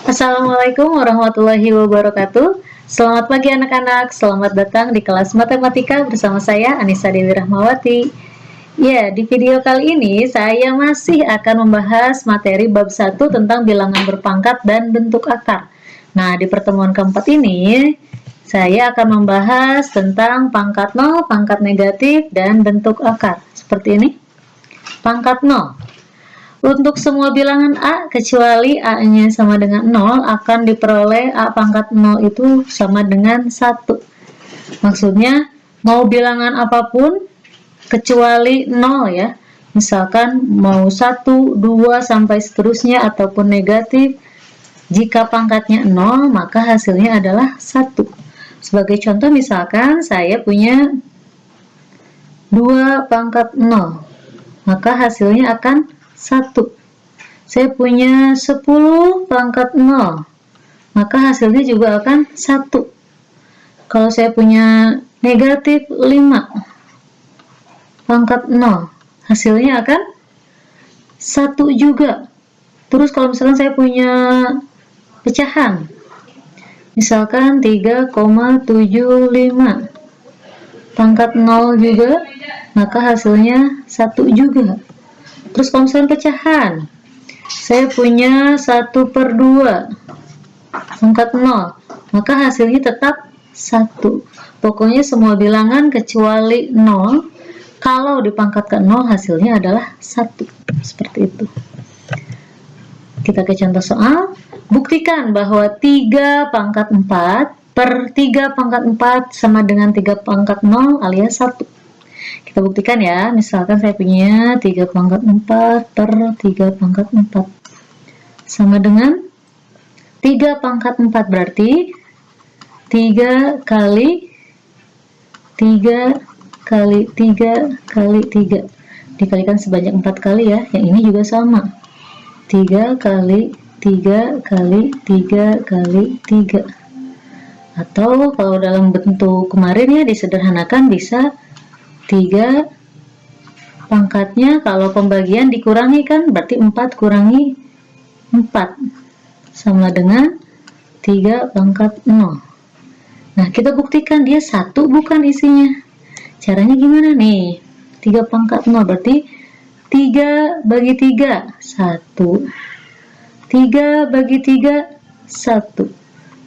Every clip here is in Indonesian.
Assalamualaikum warahmatullahi wabarakatuh. Selamat pagi anak-anak, selamat datang di kelas matematika bersama saya Anissa Dewi Rahmawati. Ya, di video kali ini saya masih akan membahas materi bab 1 tentang bilangan berpangkat dan bentuk akar. Nah, di pertemuan keempat ini saya akan membahas tentang pangkat 0, pangkat negatif, dan bentuk akar. Seperti ini. Pangkat 0. Untuk semua bilangan A kecuali A-nya sama dengan 0 akan diperoleh A pangkat 0 itu sama dengan 1. Maksudnya mau bilangan apapun kecuali 0 ya. Misalkan mau 1, 2 sampai seterusnya ataupun negatif. Jika pangkatnya 0 maka hasilnya adalah 1. Sebagai contoh misalkan saya punya 2 pangkat 0. Maka hasilnya akan 1. Saya punya 10 pangkat 0, maka hasilnya juga akan 1. Kalau saya punya negatif 5 pangkat 0, hasilnya akan 1 juga. Terus kalau misalkan saya punya pecahan, misalkan 3,75 pangkat 0 juga, maka hasilnya 1 juga. Terus kalau misalkan pecahan, saya punya 1/2 pangkat 0, maka hasilnya tetap 1. Pokoknya semua bilangan kecuali 0, kalau dipangkat ke 0 hasilnya adalah 1. Seperti itu. Kita ke contoh soal. Buktikan bahwa 3 pangkat 4 per 3 pangkat 4 sama dengan 3 pangkat 0 alias 1. Kita buktikan ya, misalkan saya punya 3 pangkat 4 per 3 pangkat 4 sama dengan 3 pangkat 4 berarti 3 kali 3 kali 3 kali 3 dikalikan sebanyak 4 kali ya, yang ini juga sama 3 kali 3 kali 3 kali 3, atau kalau dalam bentuk kemarin ya disederhanakan bisa 3 pangkatnya, kalau pembagian dikurangi kan berarti 4 kurangi 4 sama dengan 3 pangkat 0. Nah, kita buktikan dia 1 bukan isinya. Caranya gimana nih? 3 pangkat 0 berarti 3 bagi 3 1, 3 bagi 3 1,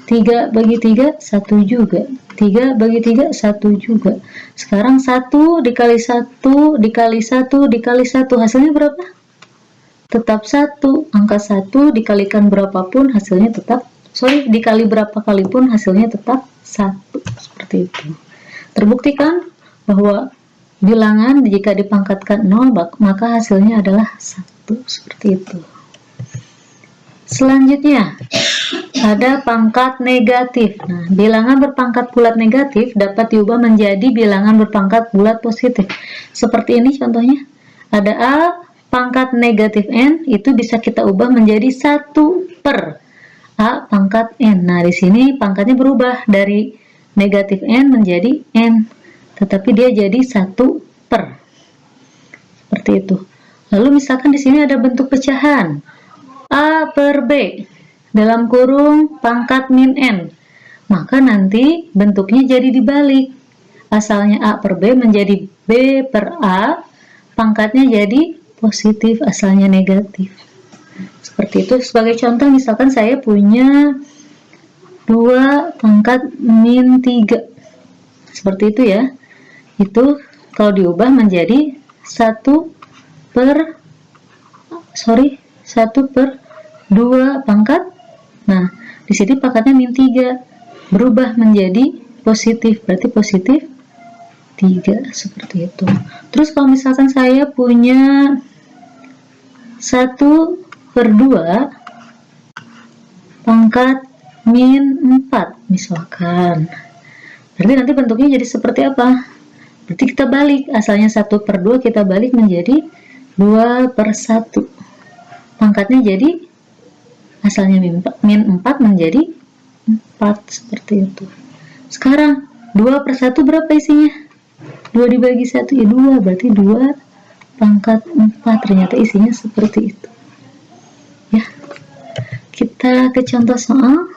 3 bagi 3 1 juga, 3 bagi 3 1 juga. Sekarang 1 dikali 1 dikali 1 dikali 1 hasilnya berapa? Tetap 1. Angka 1 dikalikan berapapun hasilnya tetap, dikali berapa kali pun hasilnya tetap 1. Seperti itu. Terbuktikan bahwa bilangan jika dipangkatkan 0 maka hasilnya adalah 1. Seperti itu. Selanjutnya ada pangkat negatif. Nah, bilangan berpangkat bulat negatif dapat diubah menjadi bilangan berpangkat bulat positif. Seperti ini contohnya. Ada A pangkat negatif N, itu bisa kita ubah menjadi 1 per A pangkat N. Nah, di sini pangkatnya berubah dari negatif N menjadi N. Tetapi dia jadi 1 per. Seperti itu. Lalu misalkan di sini ada bentuk pecahan. A per B dalam kurung pangkat min N, maka nanti bentuknya jadi dibalik. Asalnya A per B menjadi B per A, pangkatnya jadi positif, asalnya negatif. Seperti itu. Sebagai contoh misalkan saya punya 2 pangkat min 3. Seperti itu ya. Itu kalau diubah menjadi 1 per 2 pangkat. Nah, di sini pangkatnya min 3 berubah menjadi positif, berarti positif 3, seperti itu. Terus kalau misalkan saya punya 1/2 pangkat min 4 misalkan, berarti nanti bentuknya jadi seperti apa? Berarti kita balik, asalnya 1/2 kita balik menjadi 2/1. Pangkatnya jadi asalnya min 4 menjadi 4, seperti itu. Sekarang 2/1 berapa isinya? 2 dibagi 1 ya 2, berarti 2 pangkat 4. Ternyata isinya seperti itu ya. Kita Kita ke contoh soal.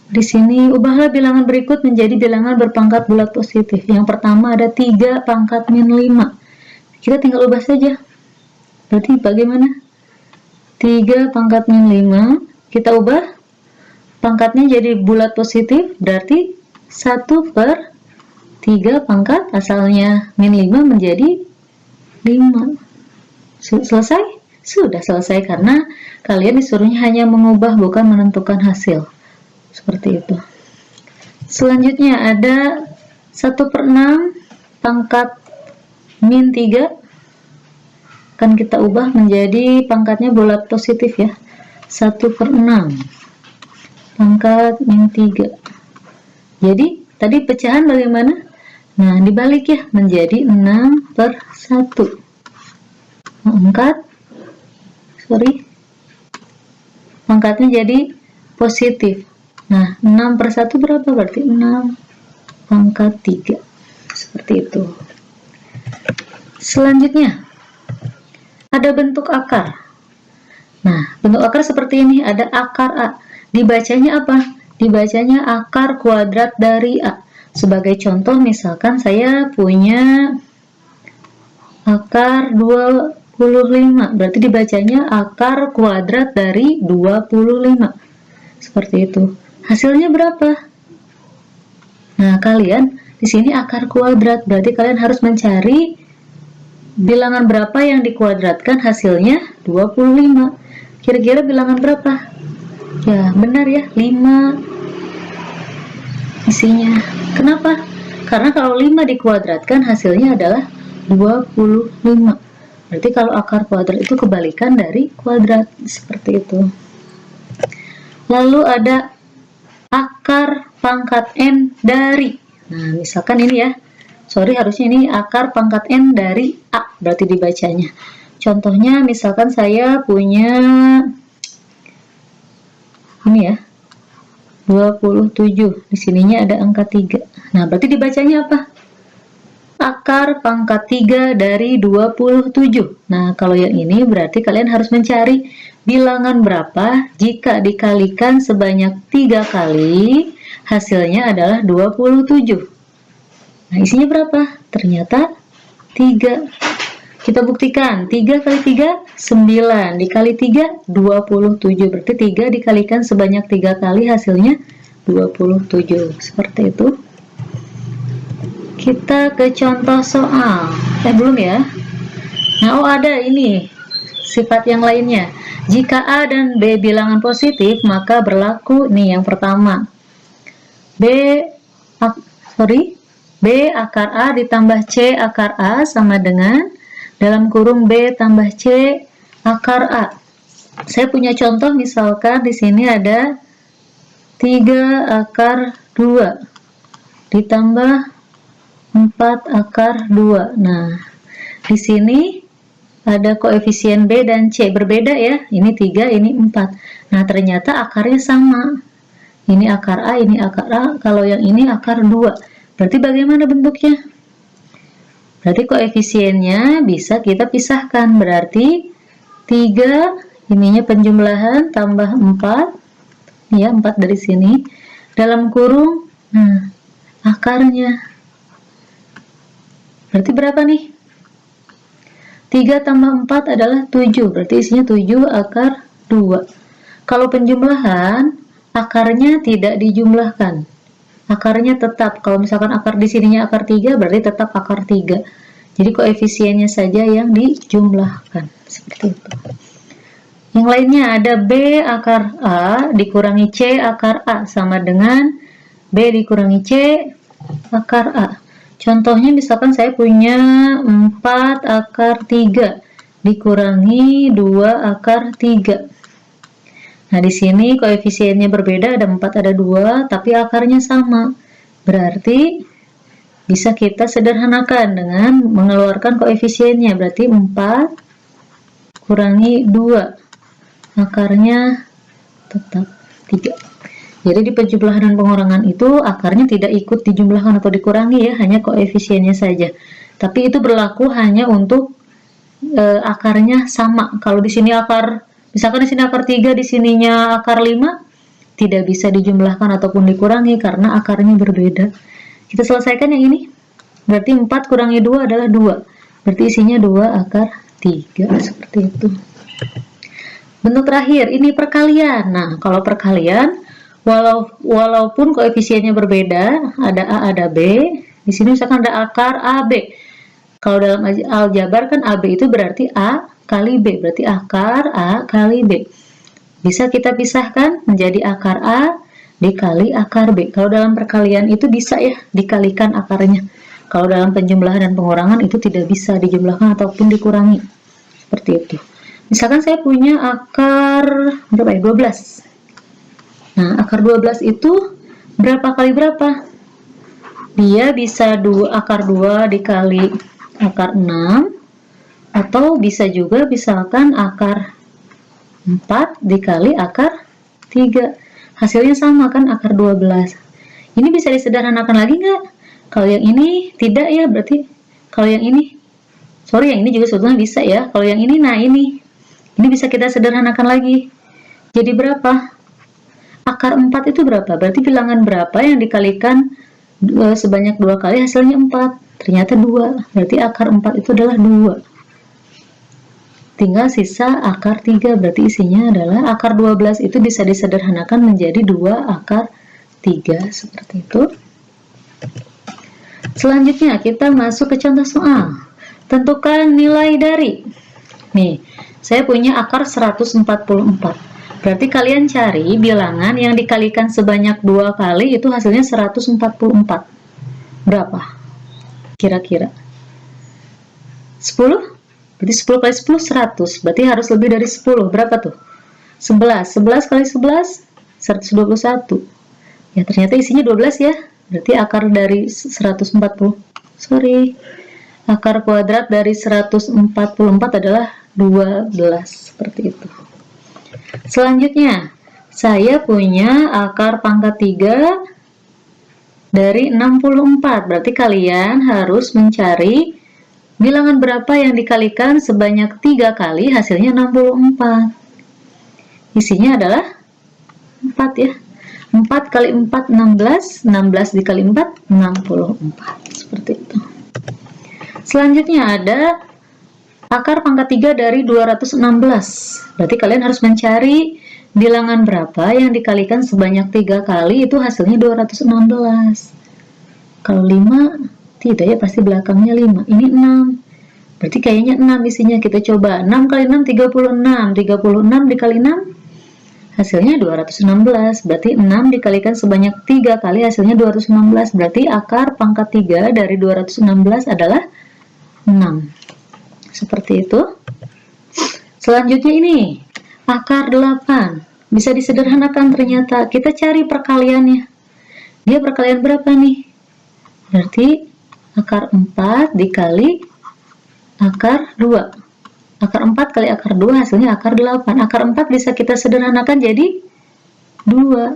Di sini ubahlah bilangan berikut menjadi bilangan berpangkat bulat positif. Yang pertama ada 3 pangkat min 5. Kita tinggal ubah saja. Berarti bagaimana? 3 pangkat min 5, kita ubah pangkatnya jadi bulat positif, berarti 1/3 pangkat asalnya min 5 menjadi 5. Selesai? Sudah selesai karena kalian disuruhnya hanya mengubah bukan menentukan hasil. Seperti itu. Selanjutnya ada 1/6 pangkat min 3. Akan kita ubah menjadi pangkatnya bulat positif ya. 1/6 pangkat min 3. Jadi tadi pecahan bagaimana? Nah, dibalik ya menjadi 6/1. Pangkatnya jadi positif. Nah, 6/1 berapa? Berarti 6 pangkat 3. Seperti itu. Selanjutnya, ada bentuk akar. Nah, bentuk akar seperti ini. Ada akar A. Dibacanya apa? Dibacanya akar kuadrat dari A. Sebagai contoh, misalkan saya punya akar 25. Berarti dibacanya akar kuadrat dari 25. Seperti itu. Hasilnya berapa? Nah, kalian di sini akar kuadrat, berarti kalian harus mencari bilangan berapa yang dikuadratkan hasilnya 25. Kira-kira bilangan berapa? Ya, benar ya, 5 isinya. Kenapa? Karena kalau 5 dikuadratkan hasilnya adalah 25. Berarti kalau akar kuadrat itu kebalikan dari kuadrat, seperti itu. Lalu ada akar pangkat n dari. Nah, misalkan ini ya. Harusnya ini akar pangkat n dari A, berarti dibacanya. Contohnya misalkan saya punya ini ya. 27. Di sininya ada angka 3. Nah, berarti dibacanya apa? Akar pangkat 3 dari 27. Nah, kalau yang ini berarti kalian harus mencari bilangan berapa jika dikalikan sebanyak 3 kali, hasilnya adalah 27. Nah, isinya berapa? Ternyata 3. Kita buktikan. 3 kali 3, 9. Dikali 3, 27. Berarti 3 dikalikan sebanyak 3 kali, hasilnya 27. Seperti itu. Kita ke contoh soal. Belum ya? Nah, ada ini sifat yang lainnya. Jika A dan B bilangan positif, maka berlaku nih yang pertama. B akar A ditambah C akar A sama dengan dalam kurung B tambah C akar A. Saya punya contoh, misalkan di sini ada 3 akar 2 ditambah 4 akar 2. Nah, di sini ada koefisien B dan C berbeda ya. Ini 3, ini 4. Nah, ternyata akarnya sama. Ini akar A, ini akar A. Kalau yang ini akar 2. Berarti bagaimana bentuknya? Berarti koefisiennya bisa kita pisahkan. Berarti 3, ininya penjumlahan, tambah 4. Ya, 4 dari sini. Dalam kurung, nah, akarnya. Berarti berapa nih? 3 tambah 4 adalah 7. Berarti isinya 7 akar 2. Kalau penjumlahan, akarnya tidak dijumlahkan. Akarnya tetap. Kalau misalkan akar di sininya akar 3, berarti tetap akar 3. Jadi koefisiennya saja yang dijumlahkan. Seperti itu. Yang lainnya ada B akar A dikurangi C akar A sama dengan B dikurangi C akar A. Contohnya misalkan saya punya 4 akar 3 dikurangi 2 akar 3. Nah, di sini koefisiennya berbeda, ada 4, ada 2, tapi akarnya sama. Berarti bisa kita sederhanakan dengan mengeluarkan koefisiennya. Berarti 4 kurangi 2. Akarnya tetap 3. Jadi di penjumlahan dan pengurangan itu akarnya tidak ikut dijumlahkan atau dikurangi ya, hanya koefisiennya saja. Tapi itu berlaku hanya untuk akarnya sama. Kalau di sini akar Misalkan di sini akar 3, di sininya akar 5, tidak bisa dijumlahkan ataupun dikurangi karena akarnya berbeda. Kita selesaikan yang ini. Berarti 4 kurangi 2 adalah 2. Berarti isinya 2 akar 3. Seperti itu. Bentuk terakhir, ini perkalian. Nah, kalau perkalian, walaupun koefisiennya berbeda, ada A, ada B. Di sini misalkan ada akar AB. Kalau dalam aljabar kan AB itu berarti A kali B. Berarti akar A kali B. Bisa kita pisahkan menjadi akar A dikali akar B. Kalau dalam perkalian itu bisa ya dikalikan akarnya. Kalau dalam penjumlahan dan pengurangan itu tidak bisa dijumlahkan ataupun dikurangi. Seperti itu. Misalkan saya punya akar berapa ya? 12. Nah, akar 12 itu berapa kali berapa? Dia bisa akar 2 dikali akar 6, atau bisa juga misalkan akar 4 dikali akar 3. Hasilnya sama kan, akar 12. Ini bisa disederhanakan lagi nggak? Kalau yang ini tidak ya, berarti kalau yang ini, yang ini juga sebetulnya bisa ya. Kalau yang ini, nah ini bisa kita sederhanakan lagi. Jadi berapa? Akar 4 itu berapa? Berarti bilangan berapa yang dikalikan sebanyak 2 kali hasilnya 4? Ternyata 2. Berarti akar 4 itu adalah 2. Tinggal sisa akar 3, berarti isinya adalah akar 12 itu bisa disederhanakan menjadi 2 akar 3, seperti itu. Selanjutnya kita masuk ke contoh soal. Tentukan nilai dari. Nih, saya punya akar 144. Berarti kalian cari bilangan yang dikalikan sebanyak 2 kali itu hasilnya 144. Berapa? Kira-kira 10? Berarti 10 kali 10 100. Berarti harus lebih dari 10. Berapa tuh? 11. 11 kali 11 121. Ya, ternyata isinya 12 ya. Berarti akar dari 140. Akar kuadrat dari 144 adalah 12. Seperti itu. Selanjutnya, saya punya akar pangkat 3 dari 64. Berarti kalian harus mencari bilangan berapa yang dikalikan sebanyak 3 kali hasilnya 64. Isinya adalah 4 ya. 4 kali 4 16, 16 dikali 4 64. Seperti itu. Selanjutnya ada akar pangkat 3 dari 216. Berarti kalian harus mencari bilangan berapa yang dikalikan sebanyak 3 kali itu hasilnya 216. Kalau 5 tidak ya, pasti belakangnya 5. Ini 6. Berarti kayaknya 6 isinya. Kita coba. 6 kali 6 36. 36 dikali 6 hasilnya 216. Berarti 6 dikalikan sebanyak 3 kali hasilnya 216. Berarti akar pangkat 3 dari 216 adalah 6. Seperti itu. Selanjutnya ini akar 8. Bisa disederhanakan ternyata. Kita cari perkaliannya. Dia perkalian berapa nih? Berarti akar 4 dikali akar 2. Akar 4 kali akar 2 hasilnya akar 8. Akar 4 bisa kita sederhanakan jadi 2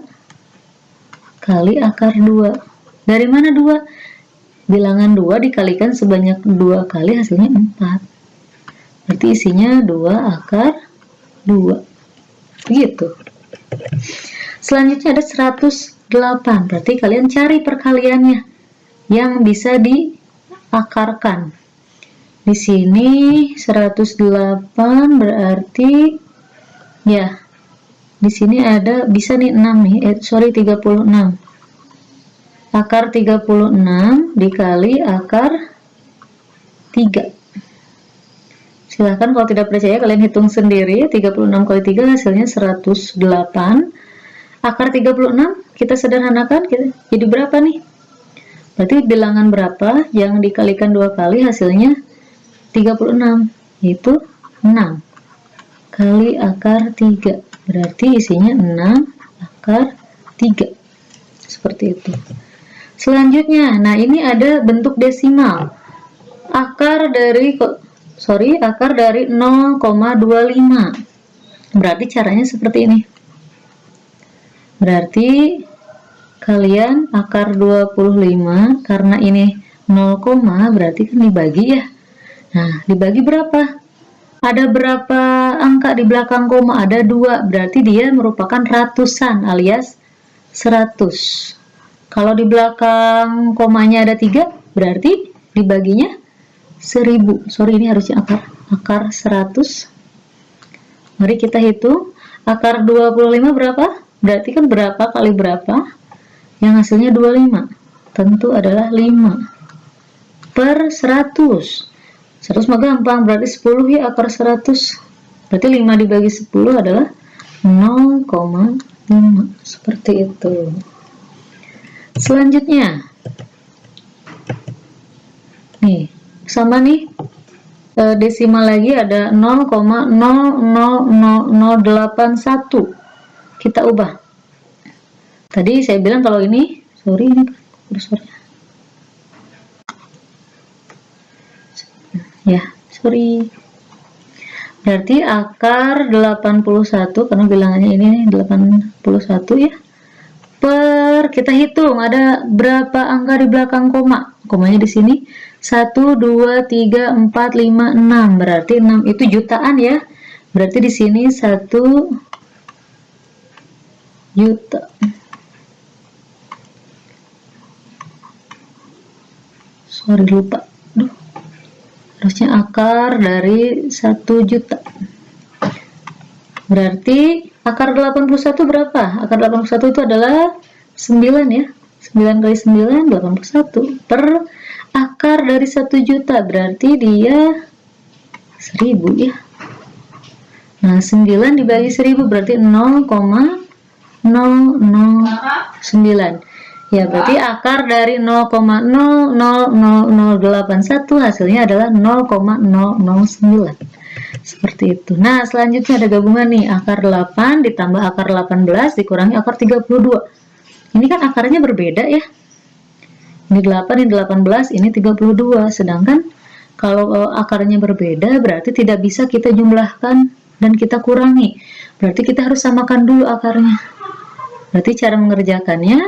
kali akar 2. Dari mana 2? Bilangan 2 dikalikan sebanyak 2 kali hasilnya 4. Berarti isinya 2 akar 2. Begitu. Selanjutnya ada 108. Berarti kalian cari perkaliannya yang bisa diakarkan. Di sini 108 berarti ya. Di sini ada bisa nih 6 nih. 36. Akar 36 dikali akar 3. Silahkan kalau tidak percaya kalian hitung sendiri. 36 kali 3 hasilnya 108. Akar 36 kita sederhanakan jadi berapa nih? Berarti bilangan berapa yang dikalikan 2 kali hasilnya 36, yaitu 6 kali akar 3. Berarti isinya 6 akar 3. Seperti itu. Selanjutnya, nah ini ada bentuk desimal. Akar dari 0,25. Berarti caranya seperti ini. Berarti kalian akar 25 karena ini 0, berarti kan dibagi ya. Nah, dibagi berapa? Ada berapa angka di belakang koma? Ada 2, berarti dia merupakan ratusan alias 100. Kalau di belakang komanya ada 3, berarti dibaginya 1000. Sorry, ini harusnya akar 100. Mari kita hitung. Akar 25 berapa? Berarti kan berapa kali berapa? Yang hasilnya 25. Tentu adalah 5 per 100. 100 mah gampang, berarti 10 ya akar 100. Berarti 5 dibagi 10 adalah 0,5. Seperti itu. Selanjutnya, nih, sama nih, desimal lagi ada 0,000081. Kita ubah. Tadi saya bilang kalau ini, sorry, ini kursornya. Ya, sorry. Berarti akar 81, karena bilangannya ini 81 ya. Per, kita hitung ada berapa angka di belakang koma. Komanya di sini 1, 2, 3, 4, 5, 6. Berarti 6 itu jutaan ya. Berarti di sini 1 juta. Sorry, lupa. Duh. Harusnya akar dari 1 juta. Berarti akar 81 berapa? Akar 81 itu adalah 9 ya. 9 kali 9, 81. Per akar dari 1 juta, berarti dia 1000 ya. Nah, 9 dibagi 1000 berarti 0,009. Ya, berarti akar dari 0,000081 hasilnya adalah 0,009. Seperti itu. Nah, selanjutnya ada gabungan nih, akar 8 ditambah akar 18 dikurangi akar 32. Ini kan akarnya berbeda ya. Ini 8, ini 18, ini 32. Sedangkan kalau akarnya berbeda berarti tidak bisa kita jumlahkan dan kita kurangi. Berarti kita harus samakan dulu akarnya. Berarti cara mengerjakannya,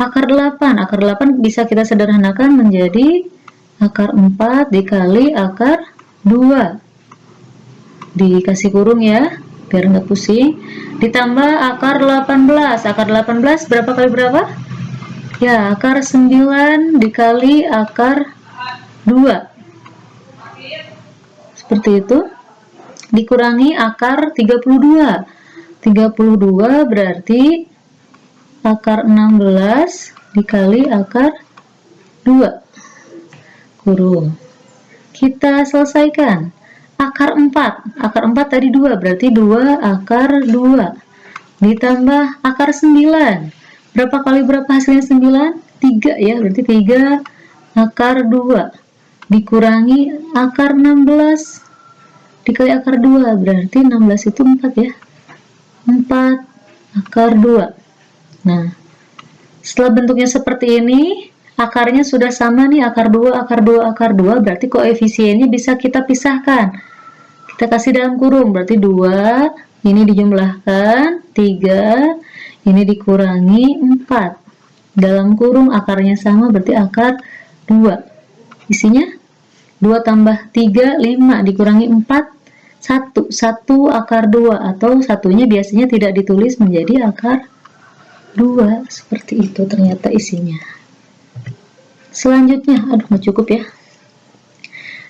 akar 8 bisa kita sederhanakan menjadi akar 4 dikali akar 2. Dikasih kurung ya, biar nggak pusing. Ditambah akar 18. Akar 18 berapa kali berapa? Ya, akar 9 dikali akar 2. Seperti itu. Dikurangi akar 32. 32 berarti akar 16 dikali akar 2. Kurung. Kita selesaikan. Akar 4. Akar 4 tadi 2, berarti 2 akar 2. Ditambah akar 9. Berapa kali berapa hasilnya 9? 3 ya, berarti 3 akar 2. Dikurangi akar 16 dikali akar 2, berarti 16 itu 4 ya. 4 akar 2. Nah, setelah bentuknya seperti ini, akarnya sudah sama nih, akar 2, akar 2, akar 2, berarti koefisiennya bisa kita pisahkan. Kita kasih dalam kurung, berarti 2, ini dijumlahkan, 3, ini dikurangi 4. Dalam kurung akarnya sama, berarti akar 2. Isinya 2 tambah 3, 5, dikurangi 4, 1. 1 akar 2, atau satunya biasanya tidak ditulis menjadi akar 2. Seperti itu ternyata isinya. Selanjutnya, aduh nggak cukup ya.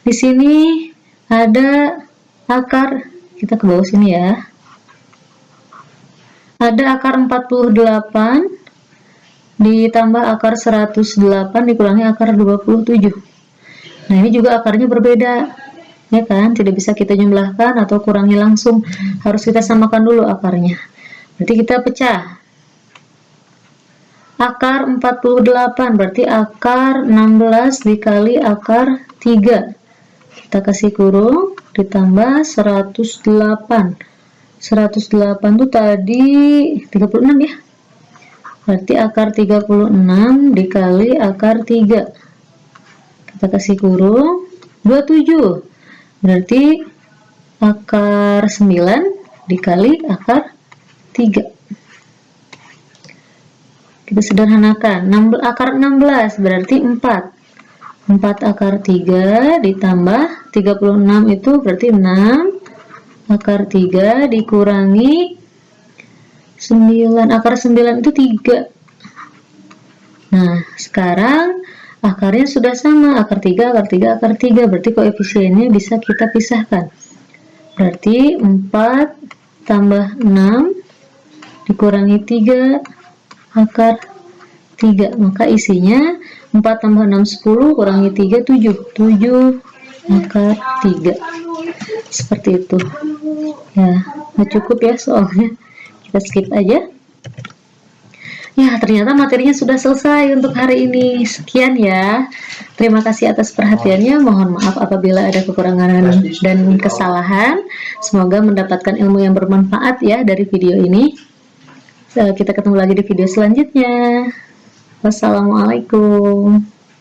Di sini ada akar, kita ke bawah sini ya. Ada akar 48 ditambah akar 108 dikurangi akar 27. Nah, ini juga akarnya berbeda. Ya kan? Tidak bisa kita jumlahkan atau kurangi langsung. Harus kita samakan dulu akarnya. Berarti kita pecah. Akar 48 berarti akar 16 dikali akar 3. Kita kasih kurung, ditambah 108. 108 itu tadi 36 ya. Berarti akar 36 dikali akar 3. Kita kasih kurung, 27. Berarti akar 9 dikali akar 3. Kita sederhanakan, akar 16 berarti 4. 4 akar 3 ditambah 36 itu berarti 6 akar 3 dikurangi 9. Akar 9 itu 3. Nah, sekarang akarnya sudah sama, akar 3, akar 3, akar 3. Berarti koefisiennya bisa kita pisahkan. Berarti 4 tambah 6 dikurangi 3 akar 3. Maka isinya 4 tambah 6, 10, kurangi 3, 7. 7 akar 3. Seperti itu. Ya, nggak cukup ya soalnya. Kita skip aja. Ya, ternyata materinya sudah selesai untuk hari ini. Sekian ya. Terima kasih atas perhatiannya. Mohon maaf apabila ada kekurangan dan kesalahan. Semoga mendapatkan ilmu yang bermanfaat ya dari video ini. Kita ketemu lagi di video selanjutnya. Wassalamualaikum.